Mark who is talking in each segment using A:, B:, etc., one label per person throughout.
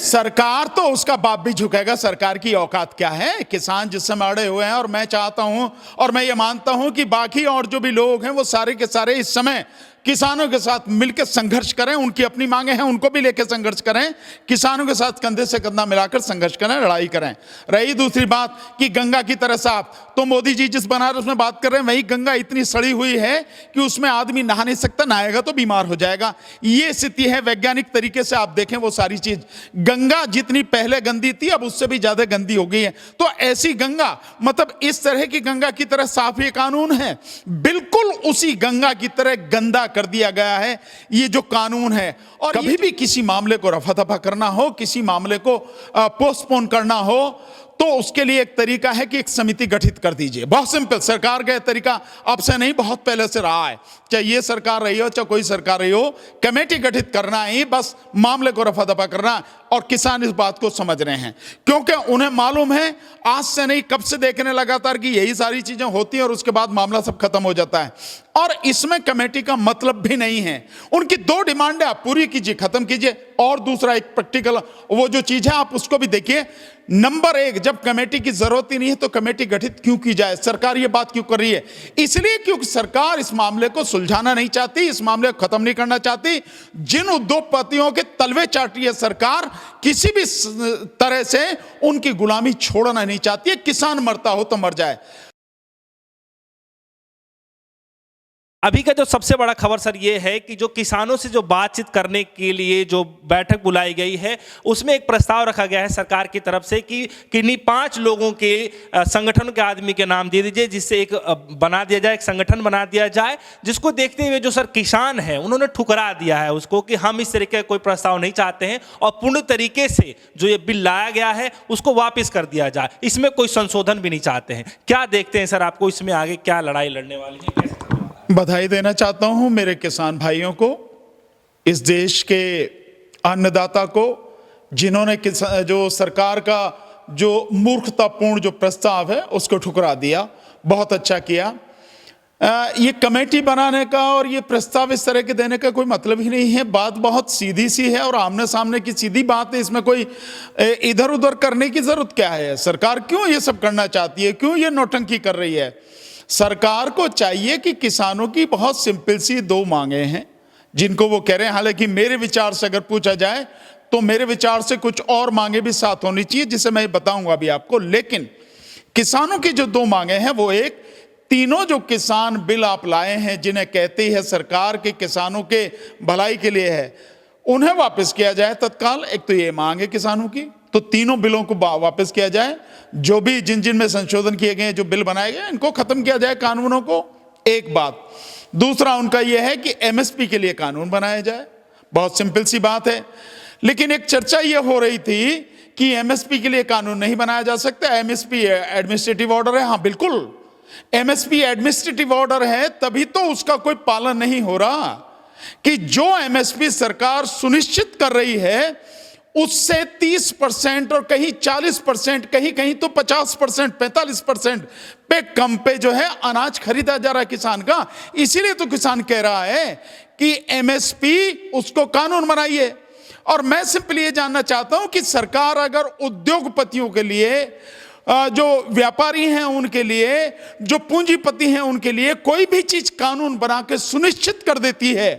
A: सरकार तो उसका बाप भी झुकेगा। सरकार की औकात क्या है? किसान जिस समय अड़े हुए हैं, और मैं चाहता हूं और मैं ये मानता हूं कि बाकी और जो भी लोग हैं वो सारे के सारे इस समय किसानों के साथ मिलकर संघर्ष करें। उनकी अपनी मांगे हैं, उनको भी लेकर संघर्ष करें। किसानों के साथ कंधे से कंधा मिलाकर संघर्ष करें, लड़ाई करें। रही दूसरी बात कि गंगा की तरह साफ, तो मोदी जी जिस बनारस में बात कर रहे हैं वही गंगा इतनी सड़ी हुई है कि उसमें आदमी नहा नहीं सकता, नहाएगा तो बीमार हो जाएगा। ये स्थिति है। वैज्ञानिक तरीके से आप देखें वो सारी चीज, गंगा जितनी पहले गंदी थी अब उससे भी ज्यादा गंदी हो गई है। तो ऐसी गंगा, मतलब इस तरह की गंगा की तरह साफ ये कानून है, बिल्कुल उसी गंगा की तरह गंदा कर दिया गया है ये जो कानून है। और कभी भी किसी मामले को रफा दफा करना हो, किसी मामले को पोस्टपोन करना हो, तो उसके लिए एक तरीका है कि एक समिति गठित कर दीजिए। बहुत सिंपल, सरकार का तरीका अब से नहीं, बहुत पहले से रहा है। चाहे ये सरकार रही हो चाहे कोई सरकार रही हो, कमेटी गठित करना ही बस मामले को रफा दफा करना। और किसान इस बात को समझ रहे हैं, क्योंकि उन्हें मालूम है, आज से नहीं कब से देखने लगातार कि यही सारी चीजें होती हैं और उसके बाद मामला सब खत्म हो जाता है। और इसमें कमेटी का मतलब भी नहीं है। उनकी दो डिमांड है, आप पूरी कीजिए, खत्म कीजिए। और दूसरा एक प्रैक्टिकल वो जो चीज है आप उसको भी देखिए। नंबर एक, जब कमेटी की जरूरत ही नहीं है तो कमेटी गठित क्यों की जाए? सरकार ये बात क्यों कर रही है? इसलिए क्योंकि सरकार इस मामले को सुलझाना नहीं चाहती, इस मामले को खत्म नहीं करना चाहती। जिन उद्योगपतियों के तलवे चाट रही है सरकार, किसी भी तरह से उनकी गुलामी छोड़ना नहीं चाहती है। किसान मरता हो तो मर जाए।
B: अभी का जो सबसे बड़ा खबर सर ये है कि जो किसानों से जो बातचीत करने के लिए जो बैठक बुलाई गई है, उसमें एक प्रस्ताव रखा गया है सरकार की तरफ से कि किन्हीं 5 लोगों के संगठन के आदमी के नाम दे दीजिए, जिससे एक बना दिया जाए, एक संगठन बना दिया जाए। जिसको देखते हुए जो सर किसान है उन्होंने ठुकरा दिया है उसको कि हम इस तरीके का कोई प्रस्ताव नहीं चाहते हैं और पूर्ण तरीके से जो ये बिल लाया गया है उसको वापस कर दिया जाए, इसमें कोई संशोधन भी नहीं चाहते हैं। क्या देखते हैं सर, आपको इसमें आगे क्या लड़ाई लड़ने वाली है?
A: बधाई देना चाहता हूं मेरे किसान भाइयों को, इस देश के अन्नदाता को, जिन्होंने जो सरकार का जो मूर्खतापूर्ण जो प्रस्ताव है उसको ठुकरा दिया। बहुत अच्छा किया। ये कमेटी बनाने का और ये प्रस्ताव इस तरह के देने का कोई मतलब ही नहीं है। बात बहुत सीधी सी है और आमने सामने की सीधी बात है। इसमें कोई इधर उधर करने की जरूरत क्या है? सरकार क्यों ये सब करना चाहती है? क्यों ये नौटंकी कर रही है? सरकार को चाहिए कि किसानों की बहुत सिंपल सी 2 मांगे हैं जिनको वो कह रहे हैं। हालांकि मेरे विचार से अगर पूछा जाए तो मेरे विचार से कुछ और मांगे भी साथ होनी चाहिए, जिसे मैं बताऊंगा अभी आपको। लेकिन किसानों की जो 2 मांगे हैं वो एक, तीनों जो किसान बिल आप लाए हैं जिन्हें कहती है सरकार के किसानों के भलाई के लिए है, उन्हें वापस किया जाए तत्काल। एक तो ये मांग है किसानों की, तो तीनों बिलों को वापस किया जाए। जो भी जिन में संशोधन किए गए, जो बिल बनाए गए, इनको खत्म किया जाए, कानूनों को। एक बात। दूसरा उनका यह है कि एमएसपी के लिए कानून बनाया जाए। बहुत सिंपल सी बात है। लेकिन एक चर्चा यह हो रही थी कि एमएसपी के लिए कानून नहीं बनाया जा सकता, एमएसपी एडमिनिस्ट्रेटिव ऑर्डर है। हाँ बिल्कुल, एमएसपी एडमिनिस्ट्रेटिव ऑर्डर है, तभी तो उसका कोई पालन नहीं हो रहा कि जो एमएसपी सरकार सुनिश्चित कर रही है उससे 30% और कहीं 40%, कहीं कहीं तो 50%, 45% पे कम पे जो है अनाज खरीदा जा रहा है किसान का। इसीलिए तो किसान कह रहा है कि एमएसपी उसको कानून बनाइए। और मैं सिंपली ये जानना चाहता हूं कि सरकार अगर उद्योगपतियों के लिए, जो व्यापारी हैं उनके लिए, जो पूंजीपति हैं उनके लिए कोई भी चीज कानून बना के सुनिश्चित कर देती है,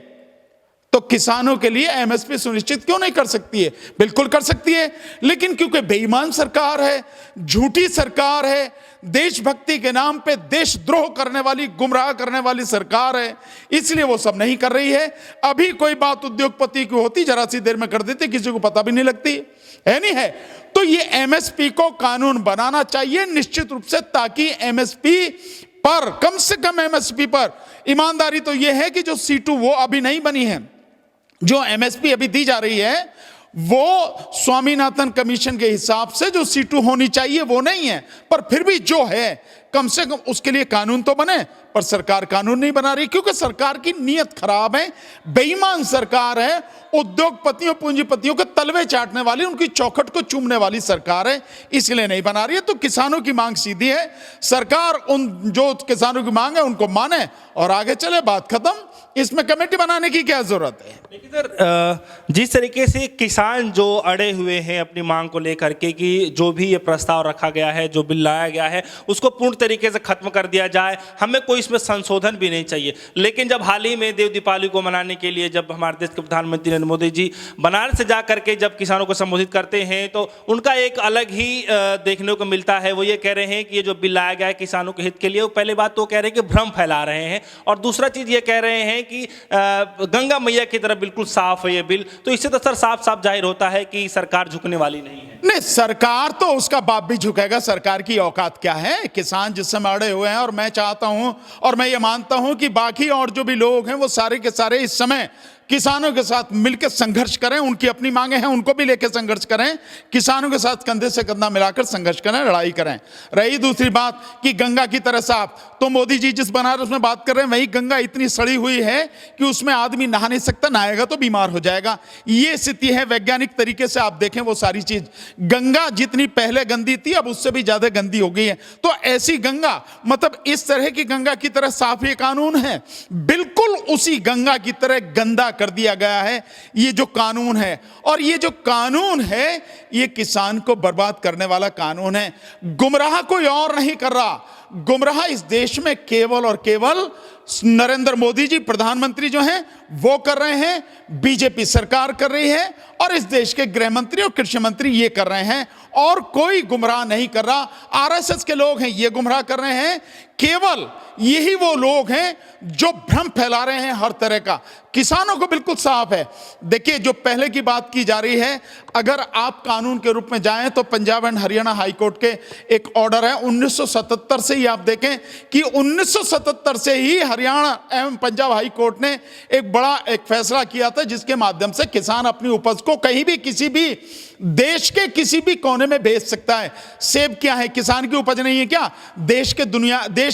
A: तो किसानों के लिए एमएसपी सुनिश्चित क्यों नहीं कर सकती है? बिल्कुल कर सकती है। लेकिन क्योंकि बेईमान सरकार है, झूठी सरकार है, देशभक्ति के नाम पे देशद्रोह करने वाली, गुमराह करने वाली सरकार है, इसलिए वो सब नहीं कर रही है। अभी कोई बात उद्योगपति की होती, जरा सी देर में कर देते, किसी को पता भी नहीं लगती है, नहीं है। तो ये एमएसपी को कानून बनाना चाहिए निश्चित रूप से, ताकि एमएसपी पर, कम से कम एमएसपी पर, ईमानदारी तो यह है कि जो C2 वो अभी नहीं बनी है, जो एमएसपी अभी दी जा रही है वो स्वामीनाथन कमीशन के हिसाब से जो C2 होनी चाहिए वो नहीं है। पर फिर भी जो है कम से कम उसके लिए कानून तो बने। पर सरकार कानून नहीं बना रही क्योंकि सरकार की नीयत खराब है, बेईमान सरकार है, उद्योगपतियों पूंजीपतियों के तलवे चाटने वाली, उनकी चौखट को चूमने वाली सरकार है, इसलिए नहीं बना रही है। तो किसानों की मांग सीधी है, सरकार उन जो किसानों की मांग है उनको माने और आगे चले, बात खत्म। इसमें कमेटी बनाने की क्या जरूरत है?
B: लेकिन सर जिस तरीके से किसान जो अड़े हुए हैं अपनी मांग को लेकर के कि जो भी ये प्रस्ताव रखा गया है, जो बिल लाया गया है, उसको पूर्ण तरीके से खत्म कर दिया जाए, हमें कोई इसमें संशोधन भी नहीं चाहिए। लेकिन जब हाल ही में देव दीपावली को मनाने के लिए जब हमारे देश के प्रधानमंत्री नरेंद्र मोदी जी बनारस से जा करके जब किसानों को संबोधित करते हैं तो उनका एक अलग ही देखने को मिलता है। वो ये कह रहे हैं कि ये जो बिल लाया गया है किसानों के हित के लिए, वो पहले बात तो कह रहे हैं कि भ्रम फैला रहे हैं, और दूसरा चीज ये कह रहे हैं कि गंगा मैया की तरफ बिल्कुल साफ है ये बिल। तो इससे तो सर साफ साफ जाहिर होता है कि सरकार झुकने वाली नहीं है।
A: नहीं, सरकार तो उसका बाप भी झुकेगा। सरकार की औकात क्या है? किसान जिस समय अड़े हुए हैं, और मैं चाहता हूं और मैं ये मानता हूं कि बाकी और जो भी लोग हैं वो सारे के सारे इस समय किसानों के साथ मिलकर संघर्ष करें। उनकी अपनी मांगे हैं, उनको भी लेकर संघर्ष करें, किसानों के साथ कंधे से कंधा मिलाकर संघर्ष करें, लड़ाई करें। रही दूसरी बात कि गंगा की तरह साफ, तो मोदी जी जिस बनारस में बात कर रहे हैं वही गंगा इतनी सड़ी हुई है कि उसमें आदमी नहा नहीं सकता, नहाएगा तो बीमार हो जाएगा। ये स्थिति है। वैज्ञानिक तरीके से आप देखें वो सारी चीज, गंगा जितनी पहले गंदी थी अब उससे भी ज्यादा गंदी हो गई है। तो ऐसी गंगा, मतलब इस तरह की गंगा की तरह साफ ये कानून है, बिल्कुल उसी गंगा की तरह गंदा कर दिया गया है ये जो कानून है। और ये जो कानून है ये किसान को बर्बाद करने वाला कानून है। गुमराह कोई और नहीं कर रहा, गुमराह इस देश में केवल और केवल नरेंद्र मोदी जी प्रधानमंत्री जो हैं वो कर रहे हैं, बीजेपी सरकार कर रही है, और इस देश के गृह मंत्री और कृषि मंत्री ये कर रहे हैं, और कोई गुमराह नहीं कर रहा। आरएसएस के लोग हैं ये गुमराह कर रहे हैं, केवल यही वो लोग हैं जो भ्रम फैला रहे हैं हर तरह का। किसानों को बिल्कुल साफ है। देखिए, जो पहले की बात की जा रही है, अगर आप कानून के रूप में जाएं तो Punjab and Haryana high court के एक ऑर्डर है 1977 से ही, आप देखें कि 1977 से ही हरियाणा एवं पंजाब हाई कोर्ट ने एक बड़ा एक फैसला किया था जिसके माध्यम से किसान अपनी उपज को कहीं भी किसी भी देश के किसी भी कोने में बेच सकता है। सेब क्या है, किसान की उपज नहीं है क्या? देश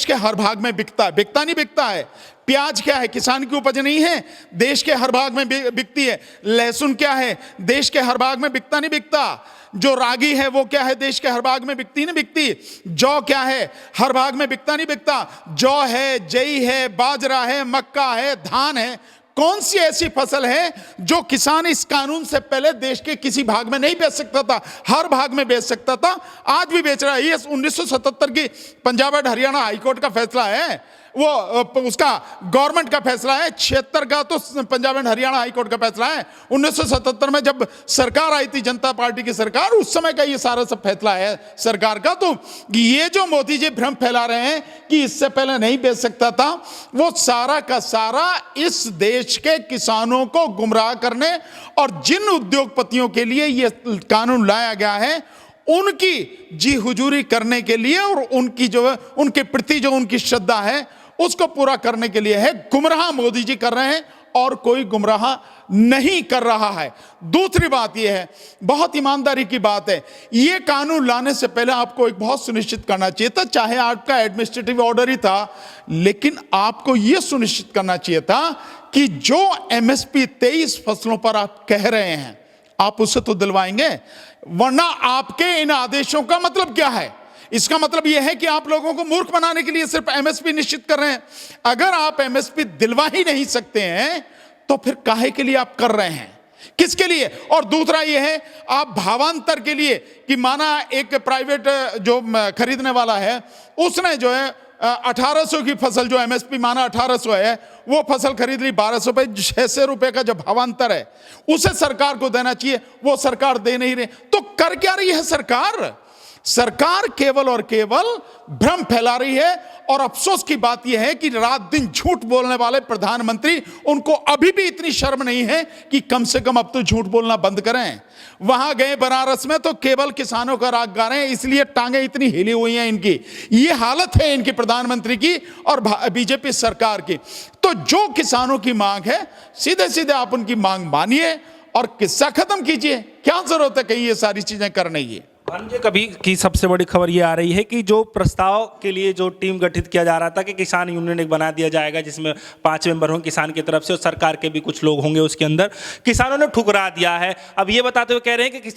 A: के हर भाग में बिकता है, बिकता नहीं बिकता है। प्याज क्या है, किसान की उपज नहीं है, देश के हर भाग में बिकती है। लहसुन क्या है, देश के हर भाग में बिकता नहीं बिकता। जो रागी है वो क्या है, देश के हर भाग में बिकती नहीं बिकती। जौ क्या है, हर भाग में बिकता नहीं बिकता। जौ है, जई है, बाजरा है, मक्का है, धान है। कौन सी ऐसी फसल है जो किसान इस कानून से पहले देश के किसी भाग में नहीं बेच सकता था? हर भाग में बेच सकता था, आज भी बेच रहा है। ये 1977 की पंजाब एंड हरियाणा हाईकोर्ट का फैसला है, वो उसका गवर्नमेंट का फैसला है। 76 का तो पंजाब एंड हरियाणा हाईकोर्ट का फैसला है। 1977 में जब सरकार आई थी, जनता पार्टी की सरकार, उस समय का ये सारा सब फैसला है सरकार का। तो ये जो मोदी जी भ्रम फैला रहे हैं कि इससे पहले नहीं बेच सकता था, वो सारा का सारा इस देश के किसानों को गुमराह करने और जिन उद्योगपतियों के लिए ये कानून लाया गया है उनकी जी हुजूरी करने के लिए, और उनकी जो है उनके प्रति जो उनकी श्रद्धा है उसको पूरा करने के लिए है। गुमराह मोदी जी कर रहे हैं और कोई गुमराह नहीं कर रहा है। दूसरी बात यह है, बहुत ईमानदारी की बात है, यह कानून लाने से पहले आपको एक बहुत सुनिश्चित करना चाहिए था, चाहे आपका एडमिनिस्ट्रेटिव ऑर्डर ही था, लेकिन आपको यह सुनिश्चित करना चाहिए था कि जो एमएसपी 23 फसलों पर आप कह रहे हैं आप उससे तो दिलवाएंगे, वरना आपके इन आदेशों का मतलब क्या है? इसका मतलब यह है कि आप लोगों को मूर्ख बनाने के लिए सिर्फ एमएसपी निश्चित कर रहे हैं। अगर आप एमएसपी दिलवा ही नहीं सकते हैं तो फिर काहे के लिए आप कर रहे हैं, किसके लिए? और दूसरा यह है, आप भावांतर के लिए कि माना एक प्राइवेट जो खरीदने वाला है उसने जो है 1800 की फसल, जो एमएसपी माना 1800 है, वो फसल खरीद ली 1200 पे, 600 रुपए का जो भावांतर है उसे सरकार को देना चाहिए, वो सरकार दे नहीं रही। तो कर क्या रही है सरकार? सरकार केवल और केवल भ्रम फैला रही है। और अफसोस की बात यह है कि रात दिन झूठ बोलने वाले प्रधानमंत्री, उनको अभी भी इतनी शर्म नहीं है कि कम से कम अब तो झूठ बोलना बंद करें। वहां गए बनारस में तो केवल किसानों का राग गा रहे हैं, इसलिए टांगे इतनी हिली हुई हैं इनकी। ये हालत है इनकी प्रधानमंत्री की और बीजेपी सरकार की। तो जो किसानों की मांग है सीधे सीधे आप उनकी मांग मानिए और किस्सा खत्म कीजिए। क्या जरूरत है कहीं ये सारी चीजें करने की?
B: भानुजी, कभी की सबसे बड़ी खबर ये आ रही है कि जो प्रस्ताव के लिए जो टीम गठित किया जा रहा था कि किसान यूनियन एक बना दिया जाएगा जिसमें 5 मेंबर होंगे किसान की तरफ से और सरकार के भी कुछ लोग होंगे उसके अंदर, किसानों ने ठुकरा दिया है। अब ये बताते हुए कह रहे हैं कि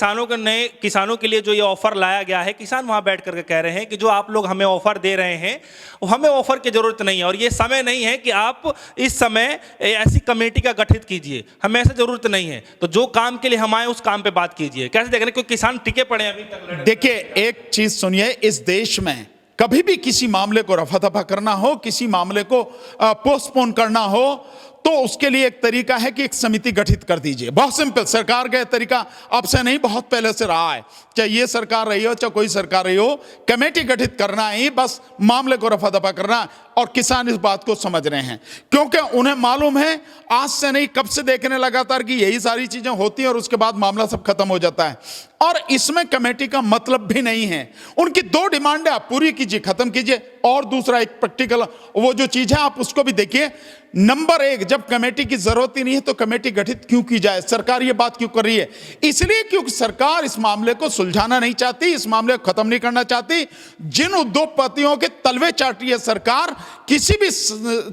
B: किसानों के लिए जो ये ऑफर लाया गया है, किसान वहां बैठ करके कह रहे हैं कि जो आप लोग हमें ऑफर दे रहे हैं हमें ऑफर की जरूरत नहीं है और ये समय नहीं है कि आप इस समय ऐसी कमेटी का गठित कीजिए, हमें ऐसा जरूरत नहीं है। तो जो काम के लिए हम आए उस काम पे बात कीजिए। कैसे देख रहे हैं, कोई किसान टिके पड़े हैं अभी तक?
A: देखिए, एक चीज सुनिए, इस देश में कभी भी किसी मामले को रफा दफा करना हो, किसी मामले को पोस्टपोन करना हो, तो उसके लिए एक तरीका है कि एक समिति गठित कर दीजिए। बहुत सिंपल, सरकार का तरीका अब से नहीं, बहुत पहले से रहा है। चाहे ये सरकार रही हो चाहे कोई सरकार रही हो, कमेटी गठित करना ही बस मामले को रफा दफा करना। और किसान इस बात को समझ रहे हैं क्योंकि उन्हें मालूम है, आज से नहीं कब से देखने लगातार कि यही सारी चीजें होती हैं और उसके बाद मामला सब खत्म हो जाता है। और इसमें कमेटी का मतलब भी नहीं है। उनकी 2 डिमांड है, आप पूरी कीजिए, खत्म कीजिए। और दूसरा एक प्रैक्टिकल वो जो चीज है आप उसको भी देखिए। नंबर 1, जब कमेटी की जरूरत ही नहीं है तो कमेटी गठित क्यों की जाए? सरकार ये बात क्यों कर रही है? इसलिए क्योंकि सरकार इस मामले को सुलझाना नहीं चाहती, इस मामले को खत्म नहीं करना चाहती। जिन उद्योगपतियों के तलवे चाट रही है सरकार, किसी भी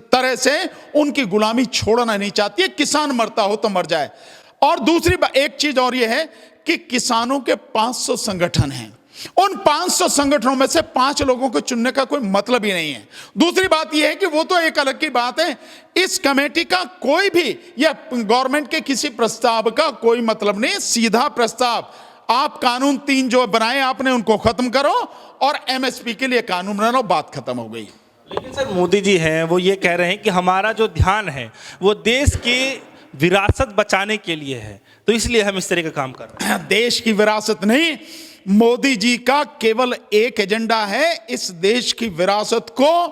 A: तरह से उनकी गुलामी छोड़ना नहीं चाहती है। किसान मरता हो तो मर जाए। और दूसरी एक चीज और यह है कि किसानों के 500 संगठन हैं, उन 500 संगठनों में से 5 लोगों को चुनने का कोई मतलब ही नहीं है। दूसरी बात यह है कि वो तो एक अलग की बात है, इस कमेटी का कोई भी या गवर्नमेंट के किसी प्रस्ताव का कोई मतलब नहीं। सीधा प्रस्ताव, आप कानून 3 जो बनाए आपने उनको खत्म करो और एमएसपी के लिए कानून बनाओ, बात खत्म हो गई।
B: लेकिन सर मोदी जी हैं वो ये कह रहे हैं कि हमारा जो ध्यान है वो देश की विरासत बचाने के लिए है, तो इसलिए हम इस तरह का काम कर रहे हैं।
A: देश की विरासत नहीं, मोदी जी का केवल एक एजेंडा है, इस देश की विरासत को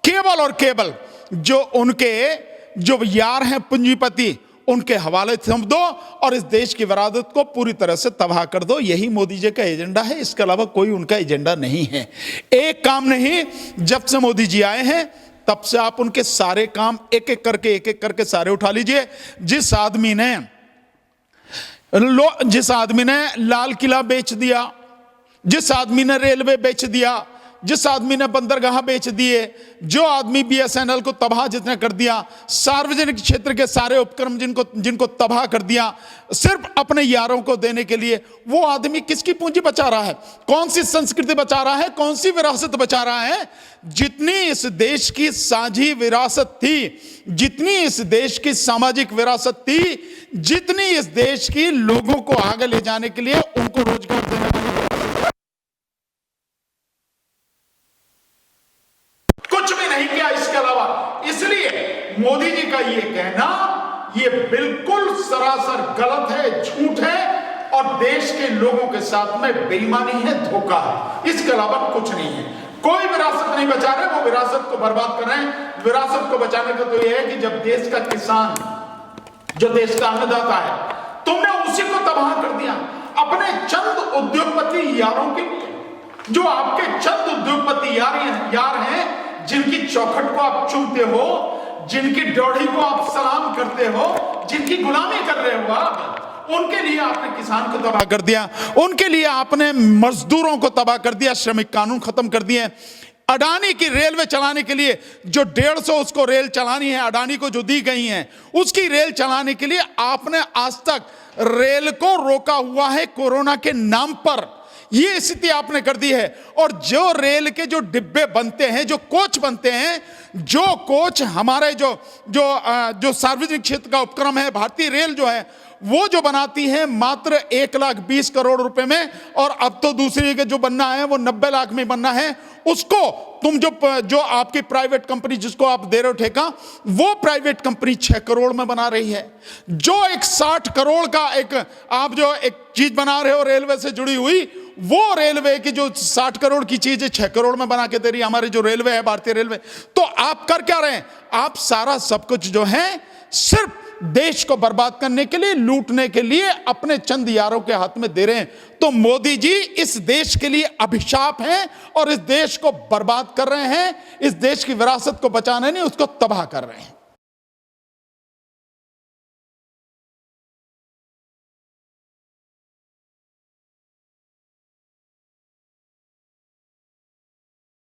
A: केवल और केवल जो उनके जो यार हैं पूंजीपति उनके हवाले थम दो और इस देश की विरासत को पूरी तरह से तबाह कर दो। यही मोदी जी का एजेंडा है, इसके अलावा कोई उनका एजेंडा नहीं है। एक काम नहीं, जब से मोदी जी आए हैं तब से आप उनके सारे काम एक एक करके सारे उठा लीजिए। जिस आदमी ने लाल किला बेच दिया, जिस आदमी ने रेलवे बेच दिया, जिस आदमी ने बंदरगाह बेच दिए, जो आदमी बीएसएनएल को तबाह जितने कर दिया, सार्वजनिक क्षेत्र के सारे उपक्रम जिनको तबाह कर दिया सिर्फ अपने यारों को देने के लिए, वो आदमी किसकी पूंजी बचा रहा है? कौन सी संस्कृति बचा रहा है? कौन सी विरासत बचा रहा है? जितनी इस देश की साझी विरासत थी, जितनी इस देश की सामाजिक विरासत थी, जितनी इस देश की लोगों को आगे ले जाने के लिए उनको रोजगार देने के लिए कुछ भी नहीं किया इसके अलावा। इसलिए मोदी जी का ये कहना ये बिल्कुल सरासर गलत है, झूठ है और देश के लोगों के साथ में बेईमानी है, धोखा है, इसके अलावा कुछ नहीं है। कोई विरासत नहीं बचा रहे, वो विरासत को बर्बाद कर रहे हैं। विरासत को बचाने का तो यह है कि जब देश का किसान, जो देश का अन्नदाता है, तुमने उसी को तबाह कर दिया अपने चंद उद्योगपति यारों के लिए। जो आपके चंद उद्योगपति यार हैं, जिनकी चौखट को आप चूमते हो, जिनकी ड्योढ़ी को आप सलाम करते हो, जिनकी गुलामी कर रहे हो आप, उनके लिए आपने किसान को तबाह कर दिया, उनके लिए आपने मजदूरों को तबाह कर दिया, श्रमिक कानून खत्म कर दिए। अडानी की रेलवे चलाने के लिए जो 150 उसको रेल चलानी है, अडानी को जो दी गई है, उसकी रेल चलाने के लिए आपने आज तक रेल को रोका हुआ है कोरोना के नाम पर। ये स्थिति आपने कर दी है। और जो रेल के जो डिब्बे बनते हैं, जो कोच बनते हैं, जो कोच हमारे जो सार्वजनिक क्षेत्र का उपक्रम है, भारतीय रेल जो है वो जो बनाती है मात्र 1,20,00,000 करोड़ रुपए में, और अब तो दूसरी के जो बनना है वो 90 लाख में बनना है। उसको तुम जो आपकी प्राइवेट कंपनी जिसको आप दे रहे हो ठेका, वो प्राइवेट कंपनी 6 करोड़ में बना रही है। जो एक 60 करोड़ का आप जो एक चीज बना रहे हो रेलवे से जुड़ी हुई, वो रेलवे की जो 60 करोड़ की चीज है 6 करोड़ में बना के दे रही है हमारी जो रेलवे है, भारतीय रेलवे। तो आप कर क्या रहे हैं? आप सारा सब कुछ जो है सिर्फ देश को बर्बाद करने के लिए, लूटने के लिए अपने चंद यारों के हाथ में दे रहे हैं। तो मोदी जी इस देश के लिए अभिशाप हैं और इस देश को बर्बाद कर रहे हैं। इस देश की विरासत को बचाने नहीं, उसको तबाह कर रहे हैं।